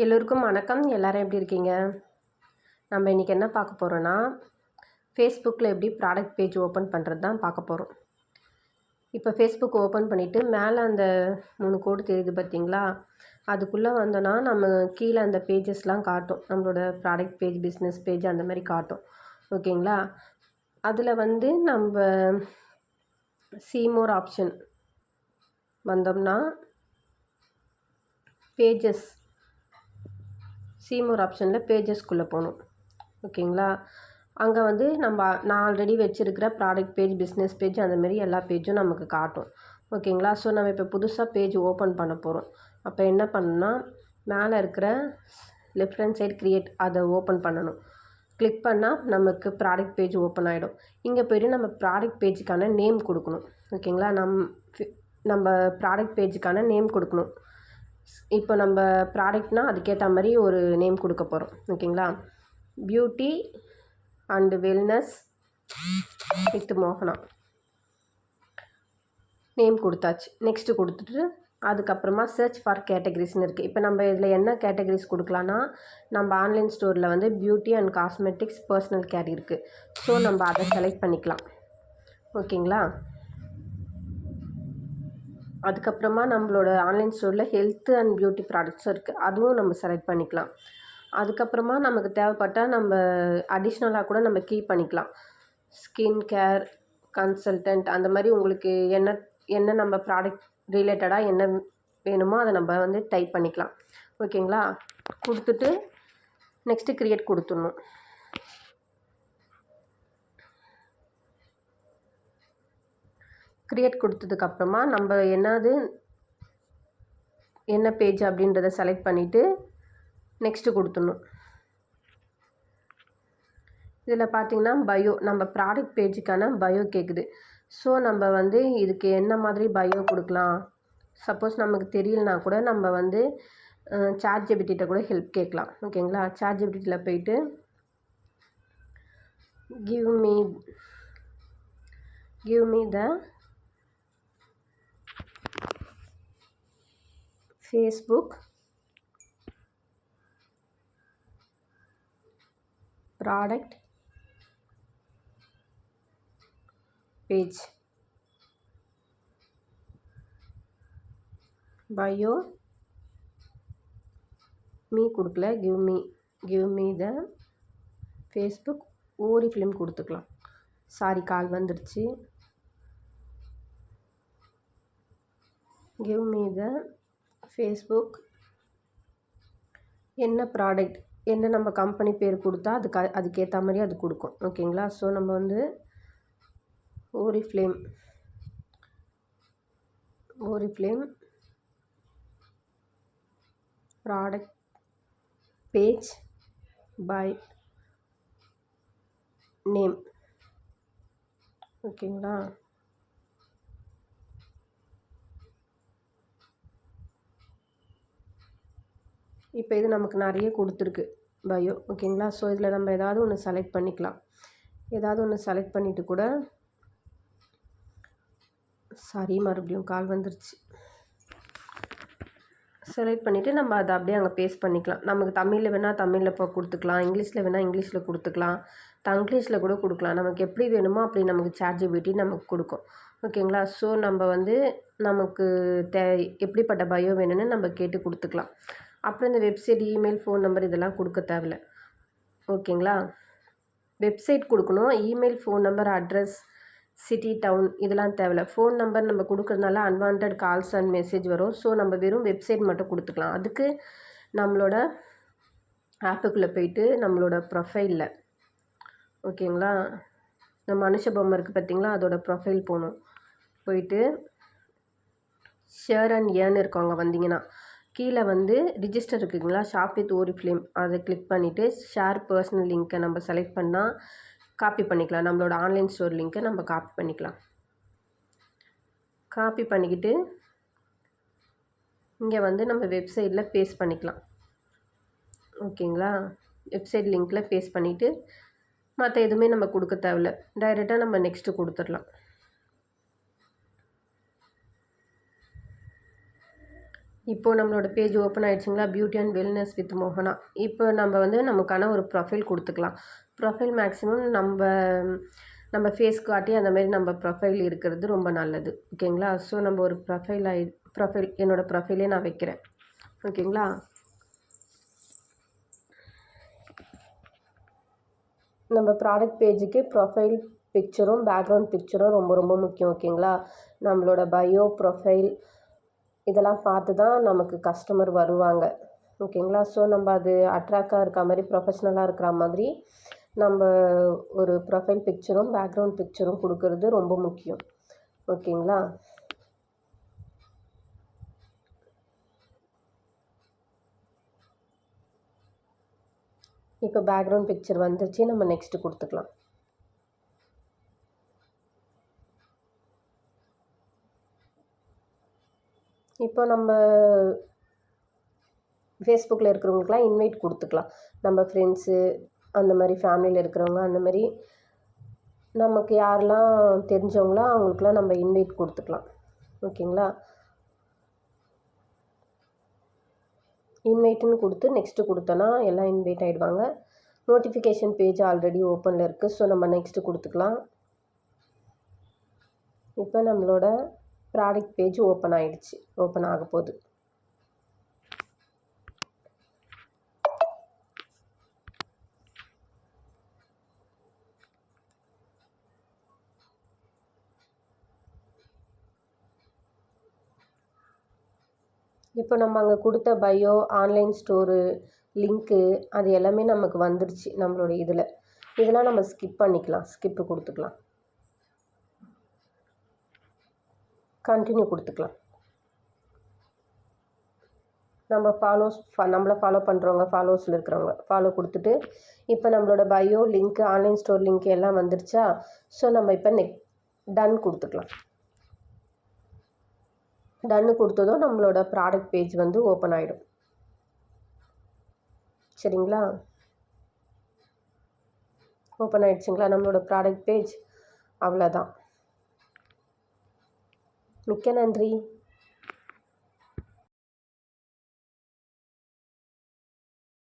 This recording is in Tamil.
எல்லோருக்கும் வணக்கம். எல்லாரும் எப்படி இருக்கீங்க? நம்ம இன்றைக்கி என்ன பார்க்க போகிறோன்னா, ஃபேஸ்புக்கில் எப்படி ப்ராடக்ட் பேஜ் ஓப்பன் பண்ணுறது தான் பார்க்க போகிறோம். இப்போ ஃபேஸ்புக் ஓப்பன் பண்ணிவிட்டு மேலே அந்த 3 கோடு தெரியுது பார்த்தீங்களா? அதுக்குள்ளே வந்தோன்னா நம்ம கீழே அந்த பேஜஸ்லாம் காட்டும். நம்மளோட ப்ராடக்ட் பேஜ், பிஸ்னஸ் பேஜ் அந்த மாதிரி காட்டும். ஓகேங்களா? அதில் வந்து நம்ம see more ஆப்ஷன் வந்தோம்னா பேஜஸ் see more ஆப்ஷனில் பேஜஸ்க்குள்ளே போகணும். ஓகேங்களா? அங்கே வந்து நான் ஆல்ரெடி வச்சுருக்கிற ப்ராடக்ட் பேஜ், பிஸ்னஸ் பேஜ் அந்தமாரி எல்லா பேஜும் நமக்கு காட்டும். ஓகேங்களா? ஸோ நம்ம இப்போ புதுசாக பேஜ் ஓப்பன் பண்ண போகிறோம். அப்போ என்ன பண்ணணும்னா, மேலே இருக்கிற லெஃப்ட் ஹேண்ட் சைடு க்ரியேட் அதை ஓப்பன் பண்ணணும். கிளிக் பண்ணால் நமக்கு ப்ராடக்ட் பேஜ் ஓப்பன் ஆகிடும். இங்கே போய்ட்டு நம்ம ப்ராடக்ட் பேஜுக்கான நேம் கொடுக்கணும். ஓகேங்களா? நம்ம ப்ராடக்ட் பேஜுக்கான நேம் கொடுக்கணும். இப்போ நம்ம ப்ராடக்ட்னால் அதுக்கேற்ற மாதிரி ஒரு நேம் கொடுக்க போகிறோம். ஓகேங்களா? பியூட்டி அண்டு வெல்னஸ் வித் மோகனா நேம் கொடுத்தாச்சு. நெக்ஸ்ட்டு கொடுத்துட்டு அதுக்கப்புறமா சர்ச் ஃபார் கேட்டகரிஸ்னு இருக்குது. இப்போ நம்ம இதில் என்ன கேட்டகரிஸ் கொடுக்கலான்னா, நம்ம ஆன்லைன் ஸ்டோரில் வந்து beauty and cosmetics, personal care இருக்குது. ஸோ நம்ம அதை செலக்ட் பண்ணிக்கலாம். ஓகேங்களா? அதுக்கப்புறமா நம்மளோட ஆன்லைன் ஸ்டோரில் ஹெல்த் அண்ட் பியூட்டி ப்ராடக்ட்ஸும் இருக்குது. அதுவும் நம்ம செலக்ட் பண்ணிக்கலாம். அதுக்கப்புறமா நமக்கு தேவைப்பட்டால் நம்ம அடிஷ்னலாக கூட நம்ம கீப் பண்ணிக்கலாம். ஸ்கின் கேர் கன்சல்டன்ட் அந்த மாதிரி உங்களுக்கு என்ன நம்ம ப்ராடக்ட் ரிலேட்டடாக என்ன வேணுமோ அதை நம்ம வந்து டைப் பண்ணிக்கலாம். ஓகேங்களா? கொடுத்துட்டு நெக்ஸ்ட்டு க்ரியேட் கொடுத்துடணும். க்ரியேட் கொடுத்ததுக்கப்புறமா நம்ம என்ன பேஜ் அப்படின்றத செலக்ட் பண்ணிவிட்டு நெக்ஸ்ட்டு கொடுத்துடணும். இதில் பார்த்திங்கன்னா பயோ, நம்ம ப்ராடக்ட் பேஜுக்கான பயோ கேட்குது. ஸோ நம்ம வந்து இதுக்கு என்ன மாதிரி பயோ கொடுக்கலாம். சப்போஸ் நமக்கு தெரியலனா கூட நம்ம வந்து ChatGPT கூட ஹெல்ப் கேட்கலாம். ஓகேங்களா? ChatGPTயில் போயிட்டு give me the Facebook product page bio me கொடுக்கல, give me the Facebook Oriflame கொடுத்துக்கலாம். சாரி, கால் வந்துடுச்சு. கிவ் மீ த ஃபேஸ்புக் என்ன ப்ராடக்ட், என்ன நம்ம கம்பெனி பேர் கொடுத்தா அதுக்கேற்ற மாதிரி அது கொடுக்கும். ஓகேங்களா? ஸோ நம்ம வந்து Oriflame product page by name. ஓகேங்களா? இப்போ இது நமக்கு நிறைய கொடுத்துருக்கு பயோ. ஓகேங்களா? ஸோ இதில் நம்ம ஏதாவது ஒன்று செலக்ட் பண்ணிக்கலாம். ஏதாவது ஒன்று செலக்ட் பண்ணிவிட்டு கூட சாரி, மறுபடியும் கால் வந்துருச்சு. செலக்ட் பண்ணிவிட்டு நம்ம அதை அப்படியே அங்கே பேஸ்ட் பண்ணிக்கலாம். நமக்கு தமிழில் வேணால் தமிழில் இப்போ கொடுத்துக்கலாம், இங்கிலீஷில் வேணால் இங்கிலீஷில் கொடுத்துக்கலாம், தங்கிலீஷில் கூட கொடுக்கலாம். நமக்கு எப்படி வேணுமோ அப்படி நமக்கு ChatGPT நமக்கு கொடுக்கும். ஓகேங்களா? ஸோ நம்ம வந்து நமக்கு எப்படிப்பட்ட பயோ வேணும்னு நம்ம கேட்டு கொடுத்துக்கலாம். அப்புறம் இந்த வெப்சைட், இமெயில், ஃபோன் நம்பர் இதெல்லாம் கொடுக்க தேவையில்ல. ஓகேங்களா? வெப்சைட் கொடுக்கணும், email, phone number, address, city, town இதெல்லாம் தேவையில்ல. ஃபோன் நம்பர் நம்ம கொடுக்குறதுனால அன்வான்ட் கால்ஸ் அண்ட் மெசேஜ் வரும். ஸோ நம்ம வெறும் வெப்சைட் மட்டும் கொடுத்துக்கலாம். அதுக்கு நம்மளோட ஆப்புக்குள்ளே போயிட்டு நம்மளோட ப்ரொஃபைலில், ஓகேங்களா, நம்ம மனுஷ பொம்மை இருக்குது பார்த்திங்களா, அதோட ப்ரொஃபைல் போகணும். போயிட்டு ஷேர் அண்ட் ஏர்ன் இருக்கவங்க வந்தீங்கன்னா கீழே வந்து ரிஜிஸ்டர் இருக்குங்களா, ஷாப் வித் ஓரிஃப்ளேம் அதை கிளிக் பண்ணிவிட்டு ஷேர் பர்சனல் லிங்க்கை நம்ம செலக்ட் பண்ணால் காப்பி பண்ணிக்கலாம். நம்மளோட ஆன்லைன் ஸ்டோர் லிங்க்கை நம்ம காப்பி பண்ணிக்கலாம். காப்பி பண்ணிக்கிட்டு இங்கே வந்து நம்ம வெப்சைட்டில் பேஸ்ட் பண்ணிக்கலாம். ஓகேங்களா? வெப்சைட் லிங்க்கில் பேஸ்ட் பண்ணிவிட்டு மற்ற எதுவுமே நம்ம கொடுக்க தேவையில்ல. டைரெக்டாக நம்ம நெக்ஸ்ட்டு கொடுத்துடலாம். இப்போ நம்மளோட பேஜ் ஓப்பன் ஆயிடுச்சுங்களா? பியூட்டி அண்ட் வெல்னஸ் வித் மோகனா. இப்போ நம்ம வந்து நமக்கான ஒரு ப்ரொஃபைல் கொடுத்துக்கலாம். ப்ரொஃபைல் மேக்ஸிமம் நம்ம ஃபேஸ் காட்டி அந்த மாதிரி நம்ம ப்ரொஃபைல் இருக்கிறது ரொம்ப நல்லது. ஓகேங்களா? ஸோ நம்ம ஒரு ப்ரொஃபைல் என்னோடய ப்ரொஃபைலே நான் வைக்கிறேன். ஓகேங்களா? நம்ம ப்ராடக்ட் பேஜுக்கு ப்ரொஃபைல் பிக்சரும் பேக்ரவுண்ட் பிக்சரும் ரொம்ப ரொம்ப முக்கியம். ஓகேங்களா? நம்மளோட பயோ ப்ரொஃபைல் இதெல்லாம் பார்த்து தான் நமக்கு கஸ்டமர் வருவாங்க. ஓகேங்களா? ஸோ நம்ம அது அட்ராக்டாக இருக்க மாதிரி ப்ரொஃபஷ்னலாக இருக்கிற மாதிரி நம்ம ஒரு ப்ரொஃபைல் பிக்சரும் பேக்ரவுண்ட் பிக்சரும் கொடுக்கறது ரொம்ப முக்கியம். ஓகேங்களா? இப்போ பேக்ரவுண்ட் பிக்சர் வந்துருச்சு. நம்ம நெக்ஸ்ட்டு கொடுத்துக்கலாம். இப்போ நம்ம ஃபேஸ்புக்கில் இருக்கிறவங்களுக்குலாம் இன்வைட் கொடுத்துக்கலாம். நம்ம ஃப்ரெண்ட்ஸு அந்த மாதிரி ஃபேமிலியில் இருக்கிறவங்க அந்த மாதிரி நமக்கு யாரெல்லாம் தெரிஞ்சவங்களோ அவங்களுக்குலாம் நம்ம இன்வைட் கொடுத்துக்கலாம். ஓகேங்களா? இன்வைட்டுன்னு கொடுத்து நெக்ஸ்ட்டு கொடுத்தோன்னா எல்லாம் இன்வைட் ஆகிடுவாங்க. நோட்டிஃபிகேஷன் பேஜ் ஆல்ரெடி ஓப்பனில் இருக்குது. ஸோ நம்ம நெக்ஸ்ட்டு கொடுத்துக்கலாம். இப்போ நம்மளோட ப்ராடக்ட் பேஜ் ஓப்பன் ஆகிடுச்சு. ஓப்பன் ஆக போகுது. இப்போ நம்ம அங்கே கொடுத்த பயோ ஆன்லைன் ஸ்டோரு லிங்க்கு அது எல்லாமே நமக்கு வந்துடுச்சு நம்மளோட இதில். இதெல்லாம் நம்ம ஸ்கிப் பண்ணிக்கலாம். ஸ்கிப்பு கொடுத்துக்கலாம். கண்டினியூ கொடுத்துக்கலாம். நம்மளை ஃபாலோ பண்ணுறவங்க ஃபாலோவர்ஸில் இருக்கிறவங்க ஃபாலோ கொடுத்துட்டு இப்போ நம்மளோட bio link online store link எல்லாம் வந்துடுச்சா? ஸோ நம்ம இப்போ டன் கொடுத்துக்கலாம். டன்னு கொடுத்ததும் நம்மளோட ப்ராடக்ட் பேஜ் வந்து ஓப்பன் ஆகிடும். சரிங்களா? ஓப்பன் ஆகிடுச்சுங்களா நம்மளோட ப்ராடக்ட் பேஜ்? அவ்வளோதான். மிக்க நன்றி.